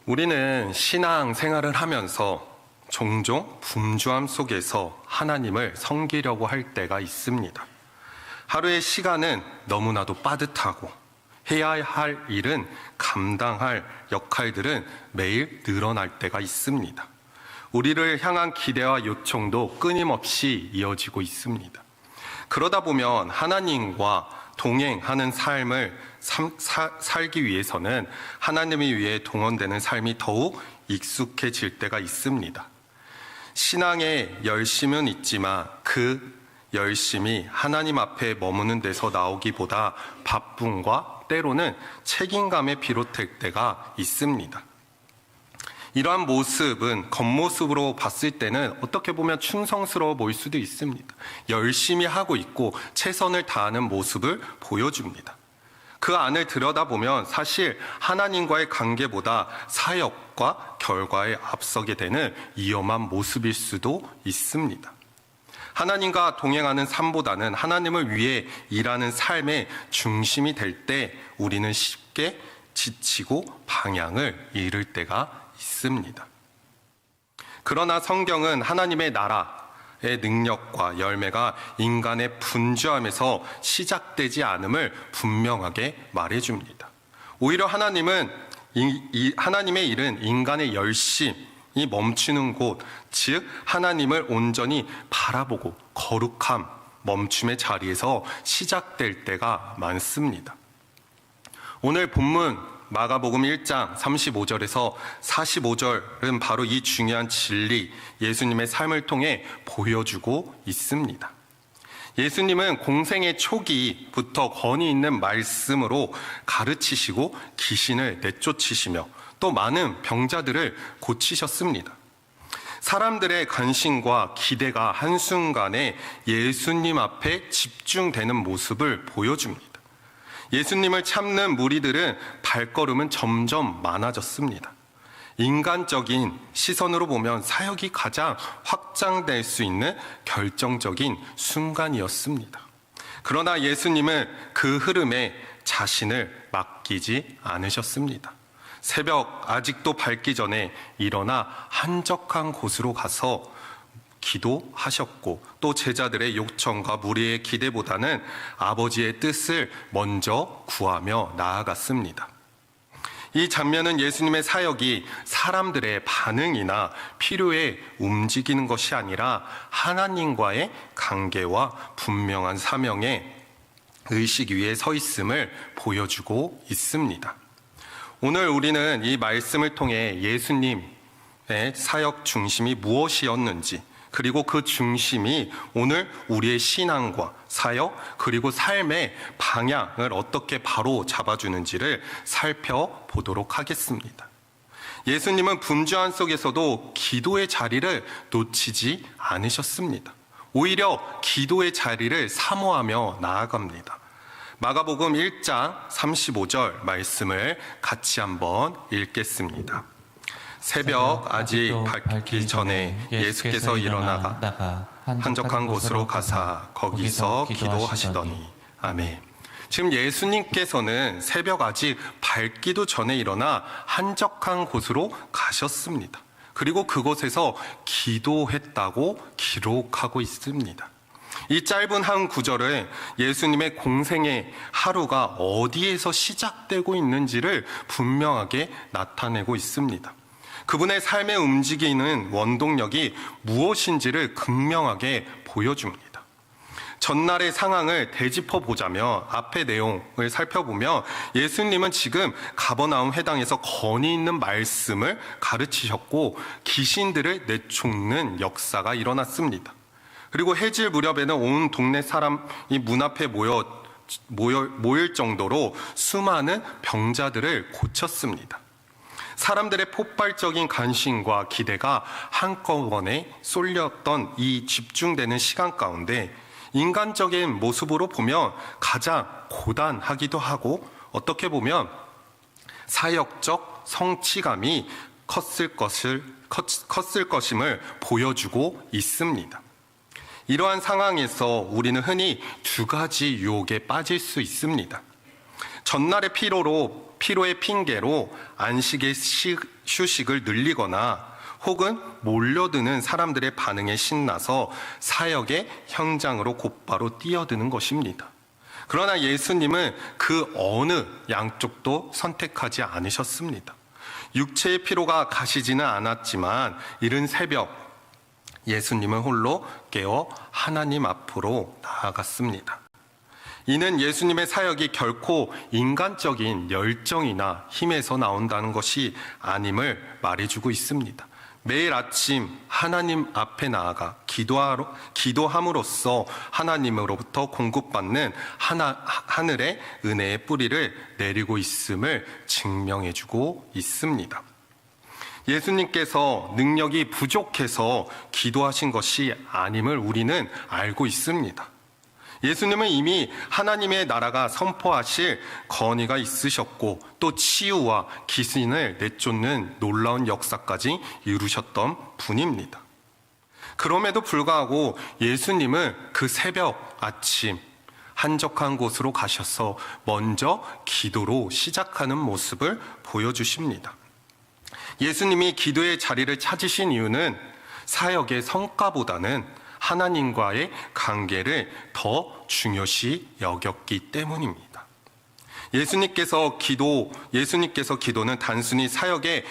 우리는 신앙 생활을 하면서 종종 분주함 속에서 하나님을 섬기려고 할 때가 있습니다. 하루의 시간은 너무나도 빠듯하고 해야 할 일은, 감당할 역할들은 매일 늘어날 때가 있습니다. 우리를 향한 기대와 요청도 끊임없이 이어지고 있습니다. 그러다 보면 하나님과 동행하는 삶을 살기 위해서는 하나님을 위해 동원되는 삶이 더욱 익숙해질 때가 있습니다. 신앙에 열심은 있지만 그 열심이 하나님 앞에 머무는 데서 나오기보다 바쁨과 때로는 책임감에 비롯될 때가 있습니다. 이러한 모습은 겉모습으로 봤을 때는 어떻게 보면 충성스러워 보일 수도 있습니다. 열심히 하고 있고 최선을 다하는 모습을 보여줍니다. 그 안을 들여다보면 사실 하나님과의 관계보다 사역과 결과에 앞서게 되는 위험한 모습일 수도 있습니다. 하나님과 동행하는 삶보다는 하나님을 위해 일하는 삶의 중심이 될 때 우리는 쉽게 지치고 방향을 잃을 때가 있습니다. 그러나 성경은 하나님의 나라의 능력과 열매가 인간의 분주함에서 시작되지 않음을 분명하게 말해줍니다. 오히려 하나님의 일은 인간의 열심이 멈추는 곳, 즉 하나님을 온전히 바라보고 거룩함, 멈춤의 자리에서 시작될 때가 많습니다. 오늘 본문 마가복음 1장 35절에서 45절은 바로 이 중요한 진리, 예수님의 삶을 통해 보여주고 있습니다. 예수님은 공생의 초기부터 권위 있는 말씀으로 가르치시고 귀신을 내쫓으시며 또 많은 병자들을 고치셨습니다. 사람들의 관심과 기대가 한순간에 예수님 앞에 집중되는 모습을 보여줍니다. 예수님을 찾는 무리들은 발걸음은 점점 많아졌습니다. 인간적인 시선으로 보면 사역이 가장 확장될 수 있는 결정적인 순간이었습니다. 그러나 예수님은 그 흐름에 자신을 맡기지 않으셨습니다. 새벽 아직도 밝기 전에 일어나 한적한 곳으로 가서 기도하셨고 또 제자들의 요청과 무리의 기대보다는 아버지의 뜻을 먼저 구하며 나아갔습니다. 이 장면은 예수님의 사역이 사람들의 반응이나 필요에 움직이는 것이 아니라 하나님과의 관계와 분명한 사명의 의식 위에 서 있음을 보여주고 있습니다. 오늘 우리는 이 말씀을 통해 예수님의 사역 중심이 무엇이었는지, 그리고 그 중심이 오늘 우리의 신앙과 사역 그리고 삶의 방향을 어떻게 바로 잡아주는지를 살펴보도록 하겠습니다. 예수님은 분주함 속에서도 기도의 자리를 놓치지 않으셨습니다. 오히려 기도의 자리를 사모하며 나아갑니다. 마가복음 1장 35절 말씀을 같이 한번 읽겠습니다. 새벽 아직 밝기 전에 예수께서 일어나가 한적한 곳으로 가사 거기서 기도하시더니. 아멘. 지금 예수님께서는 새벽 아직 밝기도 전에 일어나 한적한 곳으로 가셨습니다. 그리고 그곳에서 기도했다고 기록하고 있습니다. 이 짧은 한 구절은 예수님의 공생의 하루가 어디에서 시작되고 있는지를 분명하게 나타내고 있습니다. 그분의 삶에 움직이는 원동력이 무엇인지를 극명하게 보여줍니다. 전날의 상황을 되짚어 보자면 앞의 내용을 살펴보면 예수님은 지금 가버나움 회당에서 권위 있는 말씀을 가르치셨고 귀신들을 내쫓는 역사가 일어났습니다. 그리고 해질 무렵에는 온 동네 사람이 문 앞에 모일 정도로 수많은 병자들을 고쳤습니다. 사람들의 폭발적인 관심과 기대가 한꺼번에 쏠렸던 이 집중되는 시간 가운데 인간적인 모습으로 보면 가장 고단하기도 하고 어떻게 보면 사역적 성취감이 컸을 것임을 보여주고 있습니다. 이러한 상황에서 우리는 흔히 두 가지 유혹에 빠질 수 있습니다. 전날의 피로의 핑계로 안식의 휴식을 늘리거나 혹은 몰려드는 사람들의 반응에 신나서 사역의 현장으로 곧바로 뛰어드는 것입니다. 그러나 예수님은 그 어느 양쪽도 선택하지 않으셨습니다. 육체의 피로가 가시지는 않았지만 이른 새벽 예수님은 홀로 깨어 하나님 앞으로 나아갔습니다. 이는 예수님의 사역이 결코 인간적인 열정이나 힘에서 나온다는 것이 아님을 말해주고 있습니다. 매일 아침 하나님 앞에 나아가 기도함으로써 하나님으로부터 공급받는 하늘의 은혜의 뿌리를 내리고 있음을 증명해주고 있습니다. 예수님께서 능력이 부족해서 기도하신 것이 아님을 우리는 알고 있습니다. 예수님은 이미 하나님의 나라가 선포하실 권위가 있으셨고 또 치유와 귀신을 내쫓는 놀라운 역사까지 이루셨던 분입니다. 그럼에도 불구하고 예수님은 그 새벽 아침 한적한 곳으로 가셔서 먼저 기도로 시작하는 모습을 보여주십니다. 예수님이 기도의 자리를 찾으신 이유는 사역의 성과보다는 하나님과의 관계를 더 중요시 여겼기 때문입니다. 예수님께서 기도는 단순히 사역에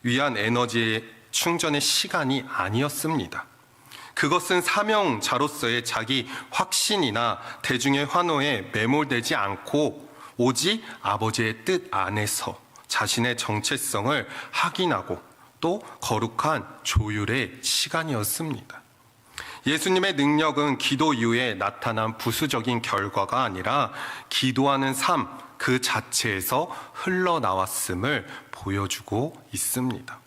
위한 에너지의 충전의 시간이 아니었습니다. 그것은 사명자로서의 자기 확신이나 대중의 환호에 매몰되지 않고 오직 아버지의 뜻 안에서 자신의 정체성을 확인하고 또 거룩한 조율의 시간이었습니다. 예수님의 능력은 기도 이후에 나타난 부수적인 결과가 아니라 기도하는 삶 그 자체에서 흘러나왔음을 보여주고 있습니다.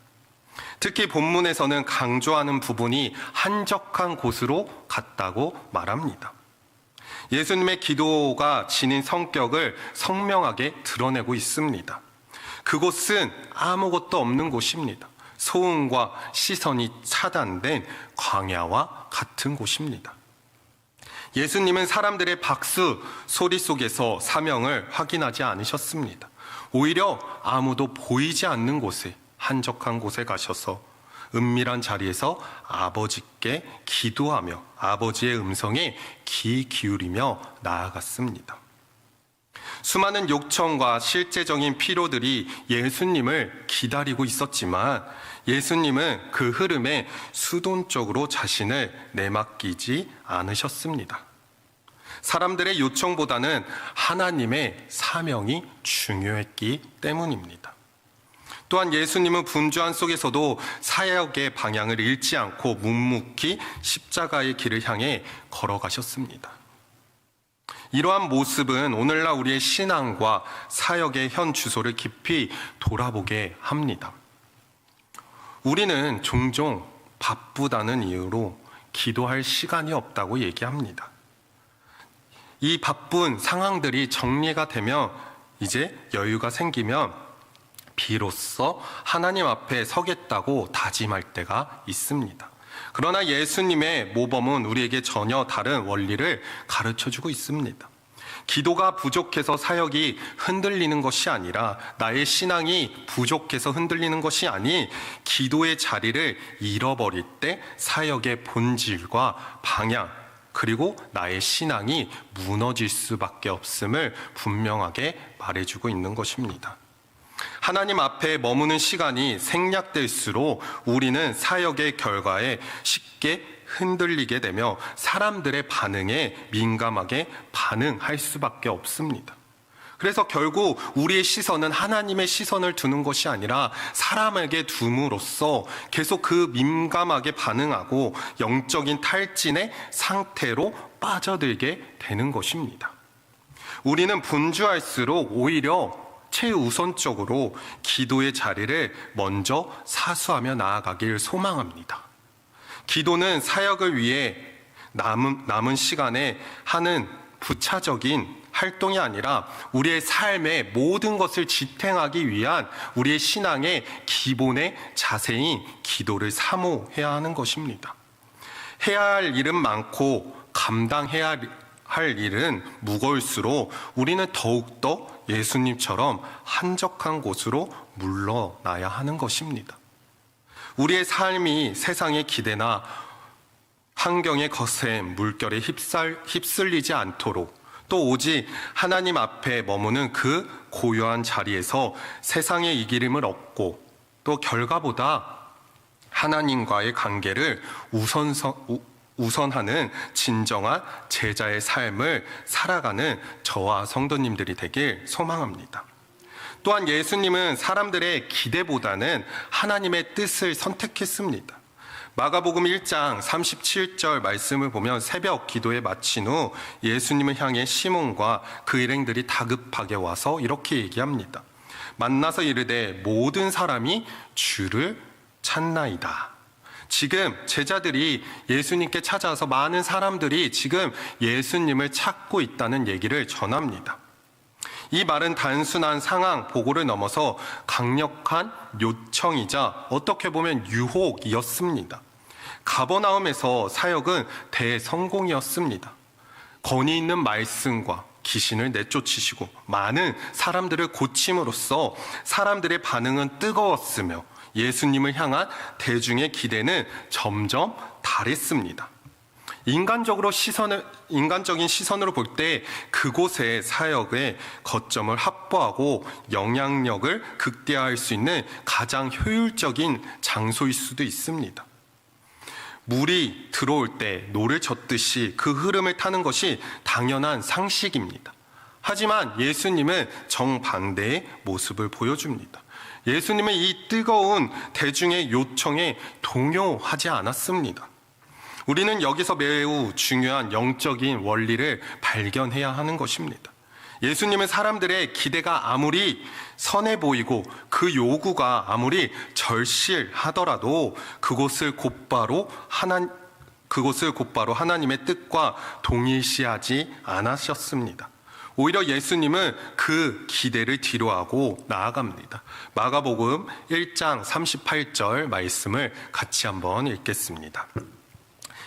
특히 본문에서는 강조하는 부분이 한적한 곳으로 갔다고 말합니다. 예수님의 기도가 지닌 성격을 선명하게 드러내고 있습니다. 그곳은 아무것도 없는 곳입니다. 소음과 시선이 차단된 광야와 같은 곳입니다. 예수님은 사람들의 박수 소리 속에서 사명을 확인하지 않으셨습니다. 오히려 아무도 보이지 않는 곳에 한적한 곳에 가셔서 은밀한 자리에서 아버지께 기도하며 아버지의 음성에 귀 기울이며 나아갔습니다. 수많은 요청과 실제적인 필요들이 예수님을 기다리고 있었지만 예수님은 그 흐름에 수동적으로 자신을 내맡기지 않으셨습니다. 사람들의 요청보다는 하나님의 사명이 중요했기 때문입니다. 또한 예수님은 분주함 속에서도 사역의 방향을 잃지 않고 묵묵히 십자가의 길을 향해 걸어가셨습니다. 이러한 모습은 오늘날 우리의 신앙과 사역의 현 주소를 깊이 돌아보게 합니다. 우리는 종종 바쁘다는 이유로 기도할 시간이 없다고 얘기합니다. 이 바쁜 상황들이 정리가 되면 이제 여유가 생기면 비로소 하나님 앞에 서겠다고 다짐할 때가 있습니다. 그러나 예수님의 모범은 우리에게 전혀 다른 원리를 가르쳐주고 있습니다. 기도가 부족해서 사역이 흔들리는 것이 아니라 나의 신앙이 부족해서 흔들리는 것이 아닌 기도의 자리를 잃어버릴 때 사역의 본질과 방향 그리고 나의 신앙이 무너질 수밖에 없음을 분명하게 말해주고 있는 것입니다. 하나님 앞에 머무는 시간이 생략될수록 우리는 사역의 결과에 쉽게 흔들리게 되며 사람들의 반응에 민감하게 반응할 수밖에 없습니다. 그래서 결국 우리의 시선은 하나님의 시선을 두는 것이 아니라 사람에게 둠으로써 계속 그 민감하게 반응하고 영적인 탈진의 상태로 빠져들게 되는 것입니다. 우리는 분주할수록 오히려 최우선적으로 기도의 자리를 먼저 사수하며 나아가길 소망합니다. 기도는 사역을 위해 남은 시간에 하는 부차적인 활동이 아니라 우리의 삶의 모든 것을 지탱하기 위한 우리의 신앙의 기본의 자세인 기도를 사모해야 하는 것입니다. 해야 할 일은 많고 감당해야 할 일은 무거울수록 우리는 더욱더 예수님처럼 한적한 곳으로 물러나야 하는 것입니다. 우리의 삶이 세상의 기대나 환경의 거센 물결에 휩쓸리지 않도록, 또 오직 하나님 앞에 머무는 그 고요한 자리에서 세상의 이기림을 얻고, 또 결과보다 하나님과의 관계를 우선하는 진정한 제자의 삶을 살아가는 저와 성도님들이 되길 소망합니다. 또한 예수님은 사람들의 기대보다는 하나님의 뜻을 선택했습니다. 마가복음 1장 37절 말씀을 보면 새벽 기도에 마친 후 예수님을 향해 시몬과 그 일행들이 다급하게 와서 이렇게 얘기합니다. 만나서 이르되 모든 사람이 주를 찾나이다. 지금 제자들이 예수님께 찾아와서 많은 사람들이 지금 예수님을 찾고 있다는 얘기를 전합니다. 이 말은 단순한 상황 보고를 넘어서 강력한 요청이자 어떻게 보면 유혹이었습니다. 가버나움에서 사역은 대성공이었습니다. 권위 있는 말씀과 귀신을 내쫓으시고 많은 사람들을 고침으로써 사람들의 반응은 뜨거웠으며 예수님을 향한 대중의 기대는 점점 달했습니다. 인간적인 시선으로 볼 때 그곳의 사역의 거점을 확보하고 영향력을 극대화할 수 있는 가장 효율적인 장소일 수도 있습니다. 물이 들어올 때 노를 젓듯이 그 흐름을 타는 것이 당연한 상식입니다. 하지만 예수님은 정반대의 모습을 보여줍니다. 예수님은 이 뜨거운 대중의 요청에 동요하지 않았습니다. 우리는 여기서 매우 중요한 영적인 원리를 발견해야 하는 것입니다. 예수님은 사람들의 기대가 아무리 선해 보이고 그 요구가 아무리 절실하더라도 그것을 곧바로 하나님의 뜻과 동일시하지 않으셨습니다. 오히려 예수님은 그 기대를 뒤로하고 나아갑니다. 마가복음 1장 38절 말씀을 같이 한번 읽겠습니다.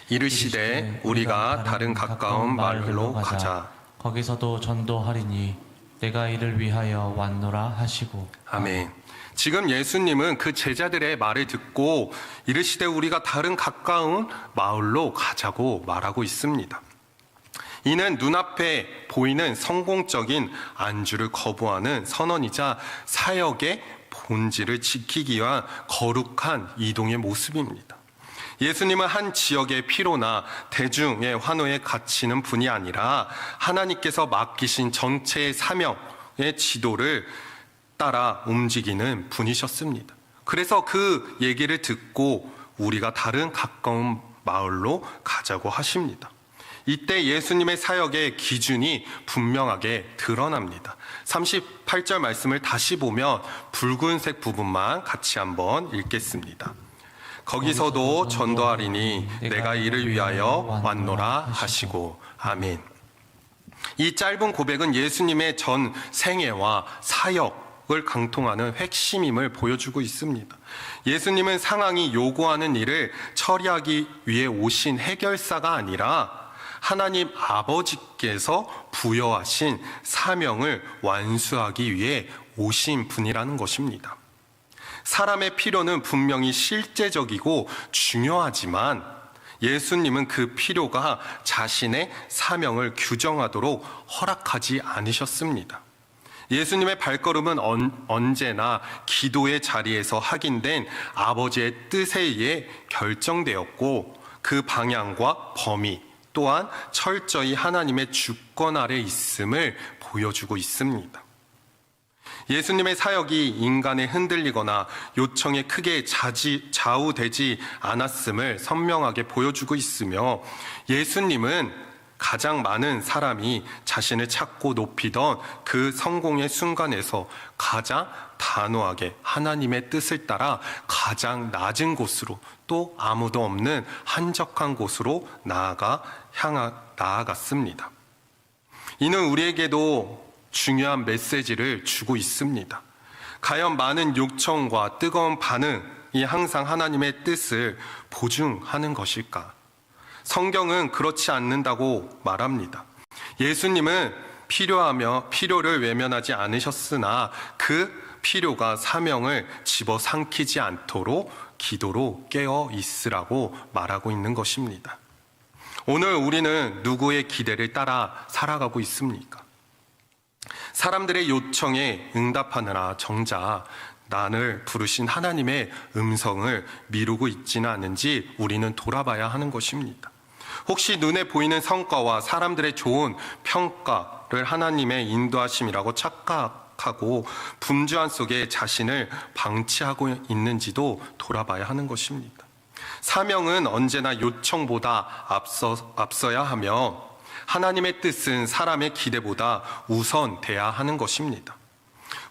이르시되 우리가 다른 가까운 마을로 가자. 거기서도 전도하리니 내가 이를 위하여 왔노라 하시고. 아멘. 지금 예수님은 그 제자들의 말을 듣고 이르시되 우리가 다른 가까운 마을로 가자고 말하고 있습니다. 이는 눈앞에 보이는 성공적인 안주를 거부하는 선언이자 사역의 본질을 지키기 위한 거룩한 이동의 모습입니다. 예수님은 한 지역의 피로나 대중의 환호에 갇히는 분이 아니라 하나님께서 맡기신 전체의 사명의 지도를 따라 움직이는 분이셨습니다. 그래서 그 얘기를 듣고 우리가 다른 가까운 마을로 가자고 하십니다. 이때 예수님의 사역의 기준이 분명하게 드러납니다. 38절 말씀을 다시 보면 붉은색 부분만 같이 한번 읽겠습니다. 거기서도 전도하리니 내가 이를 위하여 왔노라 하시고. 아멘. 이 짧은 고백은 예수님의 전 생애와 사역을 강통하는 핵심임을 보여주고 있습니다. 예수님은 상황이 요구하는 일을 처리하기 위해 오신 해결사가 아니라 하나님 아버지께서 부여하신 사명을 완수하기 위해 오신 분이라는 것입니다. 사람의 필요는 분명히 실제적이고 중요하지만 예수님은 그 필요가 자신의 사명을 규정하도록 허락하지 않으셨습니다. 예수님의 발걸음은 언제나 기도의 자리에서 확인된 아버지의 뜻에 의해 결정되었고 그 방향과 범위 또한 철저히 하나님의 주권 아래 있음을 보여주고 있습니다. 예수님의 사역이 인간에 흔들리거나 요청에 크게 좌우되지 않았음을 선명하게 보여주고 있으며 예수님은 가장 많은 사람이 자신을 찾고 높이던 그 성공의 순간에서 가장 단호하게 하나님의 뜻을 따라 가장 낮은 곳으로 또 아무도 없는 한적한 곳으로 나아갔습니다. 이는 우리에게도 중요한 메시지를 주고 있습니다. 과연 많은 요청과 뜨거운 반응이 항상 하나님의 뜻을 보증하는 것일까? 성경은 그렇지 않는다고 말합니다. 예수님은 필요를 외면하지 않으셨으나 그 필요가 사명을 집어삼키지 않도록 기도로 깨어 있으라고 말하고 있는 것입니다. 오늘 우리는 누구의 기대를 따라 살아가고 있습니까? 사람들의 요청에 응답하느라 정작 나를 부르신 하나님의 음성을 미루고 있지는 않은지 우리는 돌아봐야 하는 것입니다. 혹시 눈에 보이는 성과와 사람들의 좋은 평가를 하나님의 인도하심이라고 착각하고 분주한 속에 자신을 방치하고 있는지도 돌아봐야 하는 것입니다. 사명은 언제나 요청보다 앞서야 하며 하나님의 뜻은 사람의 기대보다 우선돼야 하는 것입니다.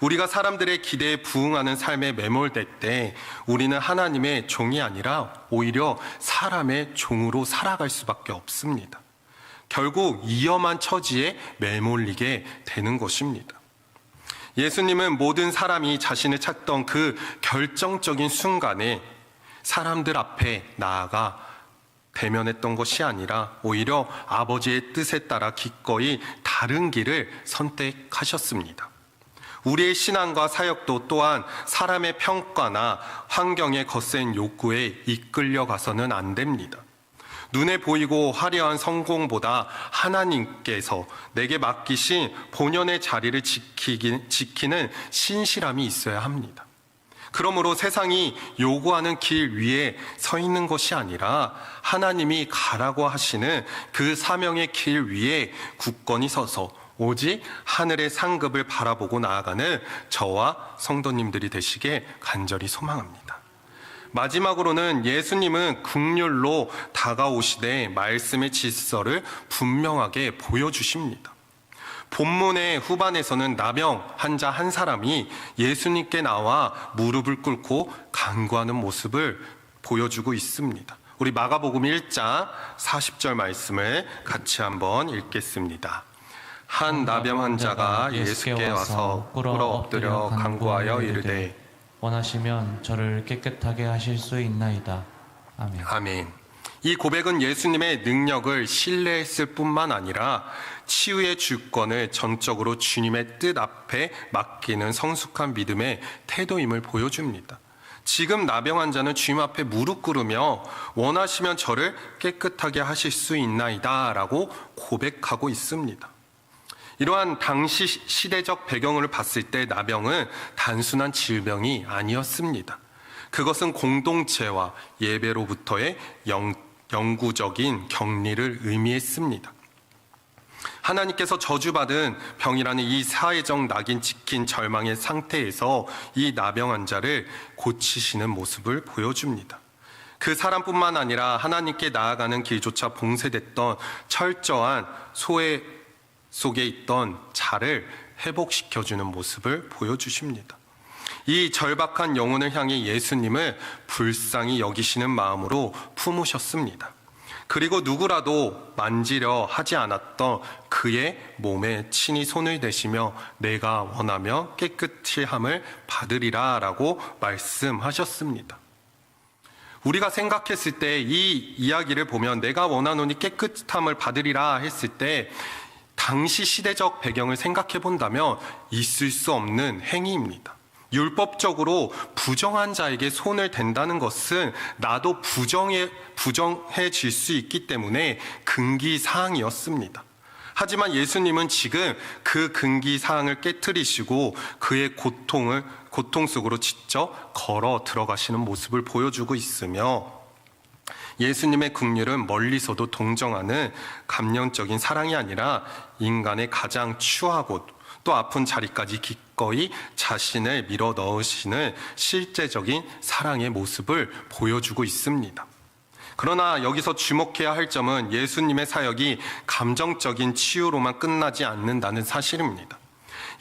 우리가 사람들의 기대에 부응하는 삶에 매몰될 때 우리는 하나님의 종이 아니라 오히려 사람의 종으로 살아갈 수밖에 없습니다. 결국 위험한 처지에 매몰리게 되는 것입니다. 예수님은 모든 사람이 자신을 찾던 그 결정적인 순간에 사람들 앞에 나아가 대면했던 것이 아니라 오히려 아버지의 뜻에 따라 기꺼이 다른 길을 선택하셨습니다. 우리의 신앙과 사역도 또한 사람의 평가나 환경의 거센 욕구에 이끌려가서는 안 됩니다. 눈에 보이고 화려한 성공보다 하나님께서 내게 맡기신 본연의 자리를 지키는 신실함이 있어야 합니다. 그러므로 세상이 요구하는 길 위에 서 있는 것이 아니라 하나님이 가라고 하시는 그 사명의 길 위에 굳건히 서서 오직 하늘의 상급을 바라보고 나아가는 저와 성도님들이 되시길 간절히 소망합니다. 마지막으로는 예수님은 긍휼로 다가오시되 말씀의 질서를 분명하게 보여주십니다. 본문의 후반에서는 나병 환자 한 사람이 예수님께 나와 무릎을 꿇고 간구하는 모습을 보여주고 있습니다. 우리 마가복음 1장 40절 말씀을 같이 한번 읽겠습니다. 한 나병 환자가 예수께 와서 꿇어 엎드려 간구하여 이르되 원하시면 저를 깨끗하게 하실 수 있나이다. 아멘. 아멘. 이 고백은 예수님의 능력을 신뢰했을 뿐만 아니라 치유의 주권을 전적으로 주님의 뜻 앞에 맡기는 성숙한 믿음의 태도임을 보여줍니다. 지금 나병 환자는 주님 앞에 무릎 꿇으며 원하시면 저를 깨끗하게 하실 수 있나이다 라고 고백하고 있습니다. 이러한 당시 시대적 배경을 봤을 때 나병은 단순한 질병이 아니었습니다. 그것은 공동체와 예배로부터의 영구적인 격리를 의미했습니다. 하나님께서 저주받은 병이라는 이 사회적 낙인 찍힌 절망의 상태에서 이 나병 환자를 고치시는 모습을 보여줍니다. 그 사람뿐만 아니라 하나님께 나아가는 길조차 봉쇄됐던 철저한 소외 속에 있던 자를 회복시켜주는 모습을 보여주십니다. 이 절박한 영혼을 향해 예수님을 불쌍히 여기시는 마음으로 품으셨습니다. 그리고 누구라도 만지려 하지 않았던 그의 몸에 친히 손을 대시며 내가 원하며 깨끗이 함을 받으리라 라고 말씀하셨습니다. 우리가 생각했을 때 이 이야기를 보면 내가 원하노니 깨끗함을 받으리라 했을 때 당시 시대적 배경을 생각해 본다면 있을 수 없는 행위입니다. 율법적으로 부정한 자에게 손을 댄다는 것은 나도 부정해질 수 있기 때문에 금기사항이었습니다. 하지만 예수님은 지금 그 금기사항을 깨트리시고 그의 고통 속으로 직접 걸어 들어가시는 모습을 보여주고 있으며 예수님의 긍휼은 멀리서도 동정하는 감령적인 사랑이 아니라 인간의 가장 추하고 또 아픈 자리까지 기꺼이 자신을 밀어 넣으시는 실제적인 사랑의 모습을 보여주고 있습니다. 그러나 여기서 주목해야 할 점은 예수님의 사역이 감정적인 치유로만 끝나지 않는다는 사실입니다.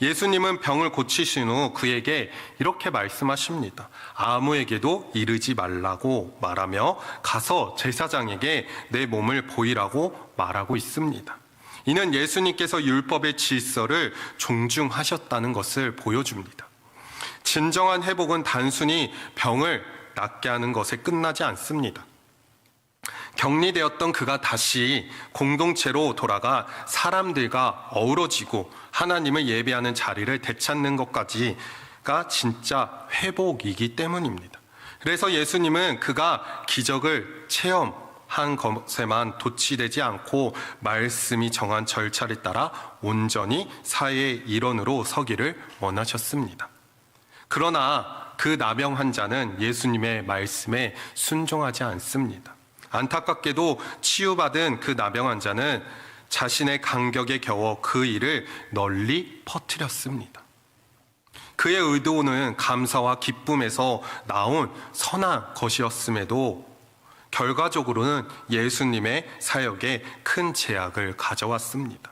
예수님은 병을 고치신 후 그에게 이렇게 말씀하십니다. 아무에게도 이르지 말라고 말하며 가서 제사장에게 내 몸을 보이라고 말하고 있습니다. 이는 예수님께서 율법의 질서를 존중하셨다는 것을 보여줍니다. 진정한 회복은 단순히 병을 낫게 하는 것에 끝나지 않습니다. 격리되었던 그가 다시 공동체로 돌아가 사람들과 어우러지고 하나님을 예배하는 자리를 되찾는 것까지가 진짜 회복이기 때문입니다. 그래서 예수님은 그가 기적을 체험한 것에만 도취되지 않고 말씀이 정한 절차를 따라 온전히 사회의 일원으로 서기를 원하셨습니다. 그러나 그 나병 환자는 예수님의 말씀에 순종하지 않습니다. 안타깝게도 치유받은 그 나병 환자는 자신의 간격에 겨워 그 일을 널리 퍼뜨렸습니다. 그의 의도는 감사와 기쁨에서 나온 선한 것이었음에도 결과적으로는 예수님의 사역에 큰 제약을 가져왔습니다.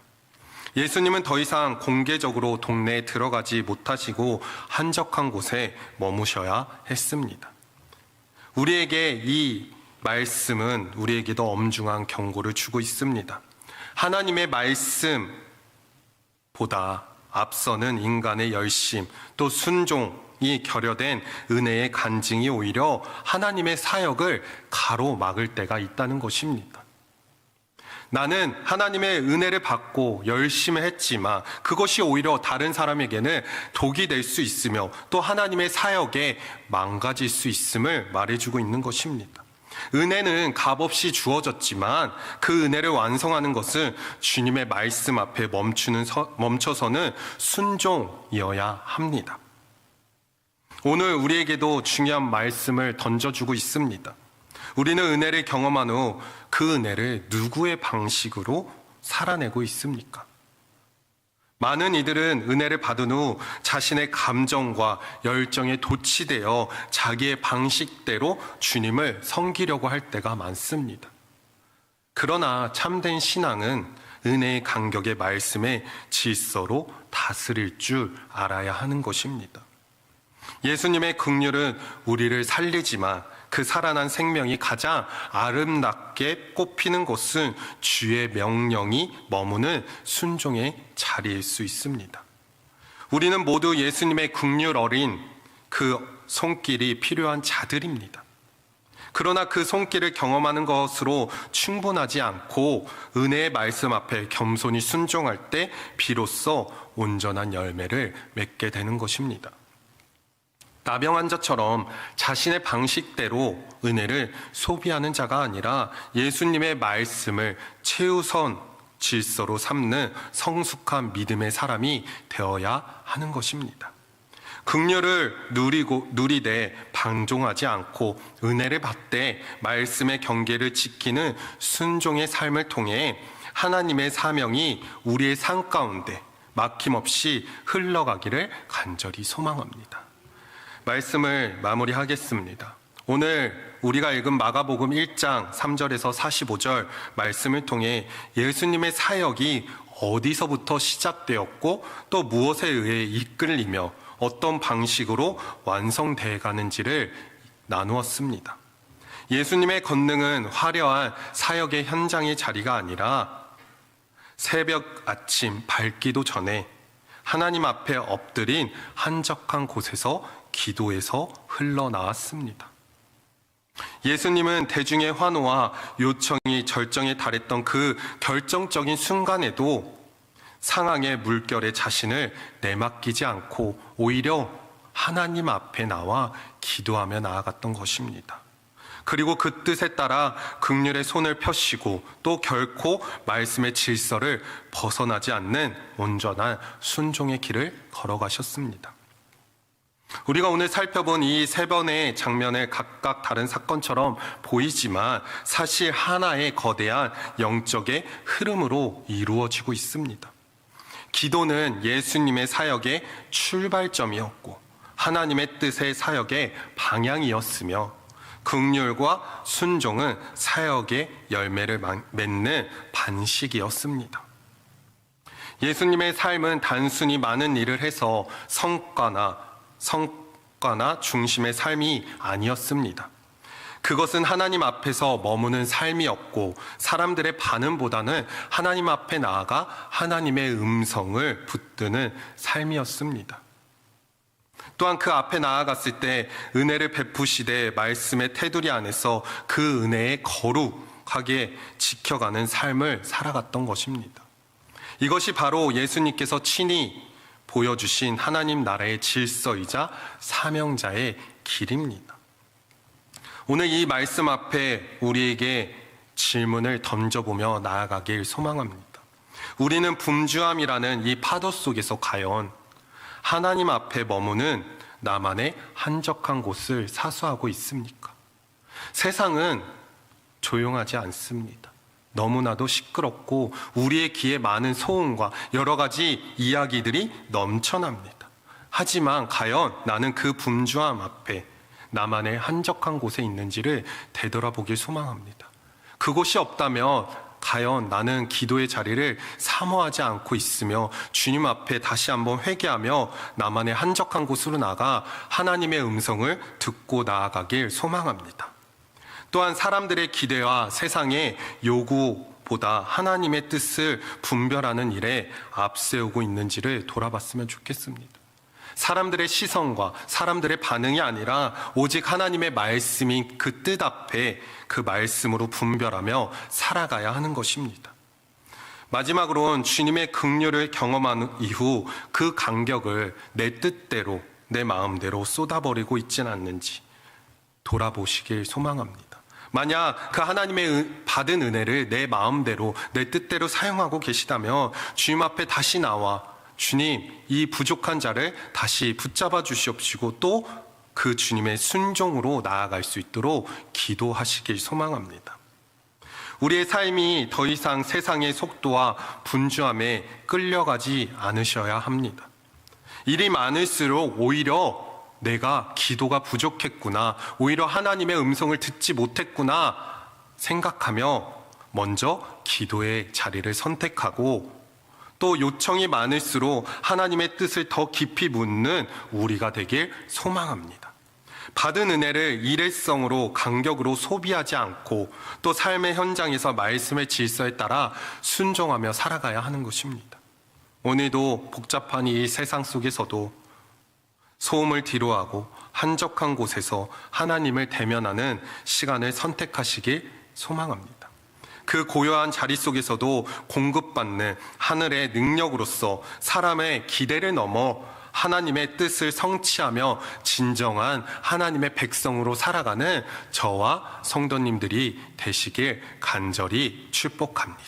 예수님은 더 이상 공개적으로 동네에 들어가지 못하시고 한적한 곳에 머무셔야 했습니다. 우리에게 이 말씀은 우리에게도 엄중한 경고를 주고 있습니다. 하나님의 말씀보다 앞서는 인간의 열심 또 순종이 결여된 은혜의 간증이 오히려 하나님의 사역을 가로막을 때가 있다는 것입니다. 나는 하나님의 은혜를 받고 열심히 했지만 그것이 오히려 다른 사람에게는 독이 될 수 있으며 또 하나님의 사역에 망가질 수 있음을 말해주고 있는 것입니다. 은혜는 값없이 주어졌지만 그 은혜를 완성하는 것은 주님의 말씀 앞에 멈춰서는 순종이어야 합니다. 오늘 우리에게도 중요한 말씀을 던져주고 있습니다. 우리는 은혜를 경험한 후 그 은혜를 누구의 방식으로 살아내고 있습니까? 많은 이들은 은혜를 받은 후 자신의 감정과 열정에 도취되어 자기의 방식대로 주님을 섬기려고 할 때가 많습니다. 그러나 참된 신앙은 은혜의 간격의 말씀의 질서로 다스릴 줄 알아야 하는 것입니다. 예수님의 긍휼은 우리를 살리지만 그 살아난 생명이 가장 아름답게 꽃피는 곳은 주의 명령이 머무는 순종의 자리일 수 있습니다. 우리는 모두 예수님의 긍휼 어린 그 손길이 필요한 자들입니다. 그러나 그 손길을 경험하는 것으로 충분하지 않고 은혜의 말씀 앞에 겸손히 순종할 때 비로소 온전한 열매를 맺게 되는 것입니다. 나병 환자처럼 자신의 방식대로 은혜를 소비하는 자가 아니라 예수님의 말씀을 최우선 질서로 삼는 성숙한 믿음의 사람이 되어야 하는 것입니다. 긍휼을 누리되 방종하지 않고 은혜를 받되 말씀의 경계를 지키는 순종의 삶을 통해 하나님의 사명이 우리의 삶 가운데 막힘없이 흘러가기를 간절히 소망합니다. 말씀을 마무리하겠습니다. 오늘 우리가 읽은 마가복음 1장 3절에서 45절 말씀을 통해 예수님의 사역이 어디서부터 시작되었고 또 무엇에 의해 이끌리며 어떤 방식으로 완성되어 가는지를 나누었습니다. 예수님의 권능은 화려한 사역의 현장의 자리가 아니라 새벽 아침 밝기도 전에 하나님 앞에 엎드린 한적한 곳에서 기도에서 흘러나왔습니다. 예수님은 대중의 환호와 요청이 절정에 달했던 그 결정적인 순간에도 상황의 물결에 자신을 내맡기지 않고 오히려 하나님 앞에 나와 기도하며 나아갔던 것입니다. 그리고 그 뜻에 따라 긍휼의 손을 펴시고 또 결코 말씀의 질서를 벗어나지 않는 온전한 순종의 길을 걸어가셨습니다. 우리가 오늘 살펴본 이 세 번의 장면을 각각 다른 사건처럼 보이지만 사실 하나의 거대한 영적의 흐름으로 이루어지고 있습니다. 기도는 예수님의 사역의 출발점이었고 하나님의 뜻의 사역의 방향이었으며 긍휼과 순종은 사역의 열매를 맺는 반식이었습니다. 예수님의 삶은 단순히 많은 일을 해서 성과나 중심의 삶이 아니었습니다. 그것은 하나님 앞에서 머무는 삶이었고 사람들의 반응보다는 하나님 앞에 나아가 하나님의 음성을 붙드는 삶이었습니다. 또한 그 앞에 나아갔을 때 은혜를 베푸시되 말씀의 테두리 안에서 그 은혜의 거룩 하게 지켜가는 삶을 살아갔던 것입니다. 이것이 바로 예수님께서 친히 보여주신 하나님 나라의 질서이자 사명자의 길입니다. 오늘 이 말씀 앞에 우리에게 질문을 던져보며 나아가길 소망합니다. 우리는 분주함이라는 이 파도 속에서 과연 하나님 앞에 머무는 나만의 한적한 곳을 사수하고 있습니까? 세상은 조용하지 않습니다. 너무나도 시끄럽고 우리의 귀에 많은 소음과 여러 가지 이야기들이 넘쳐납니다. 하지만 과연 나는 그 분주함 앞에 나만의 한적한 곳에 있는지를 되돌아보길 소망합니다. 그곳이 없다면 과연 나는 기도의 자리를 사모하지 않고 있으며 주님 앞에 다시 한번 회개하며 나만의 한적한 곳으로 나가 하나님의 음성을 듣고 나아가길 소망합니다. 또한 사람들의 기대와 세상의 요구보다 하나님의 뜻을 분별하는 일에 앞세우고 있는지를 돌아봤으면 좋겠습니다. 사람들의 시선과 사람들의 반응이 아니라 오직 하나님의 말씀인 그 뜻 앞에 그 말씀으로 분별하며 살아가야 하는 것입니다. 마지막으로는 주님의 긍휼을 경험한 이후 그 간격을 내 뜻대로 내 마음대로 쏟아버리고 있지는 않는지 돌아보시길 소망합니다. 만약 그 하나님의 받은 은혜를 내 마음대로 내 뜻대로 사용하고 계시다면 주님 앞에 다시 나와 주님, 이 부족한 자를 다시 붙잡아 주시옵시고 또 그 주님의 순종으로 나아갈 수 있도록 기도하시길 소망합니다. 우리의 삶이 더 이상 세상의 속도와 분주함에 끌려가지 않으셔야 합니다. 일이 많을수록 오히려 내가 기도가 부족했구나, 오히려 하나님의 음성을 듣지 못했구나 생각하며 먼저 기도의 자리를 선택하고 또 요청이 많을수록 하나님의 뜻을 더 깊이 묻는 우리가 되길 소망합니다. 받은 은혜를 일회성으로 간격으로 소비하지 않고 또 삶의 현장에서 말씀의 질서에 따라 순종하며 살아가야 하는 것입니다. 오늘도 복잡한 이 세상 속에서도 소음을 뒤로하고 한적한 곳에서 하나님을 대면하는 시간을 선택하시길 소망합니다. 그 고요한 자리 속에서도 공급받는 하늘의 능력으로서 사람의 기대를 넘어 하나님의 뜻을 성취하며 진정한 하나님의 백성으로 살아가는 저와 성도님들이 되시길 간절히 축복합니다.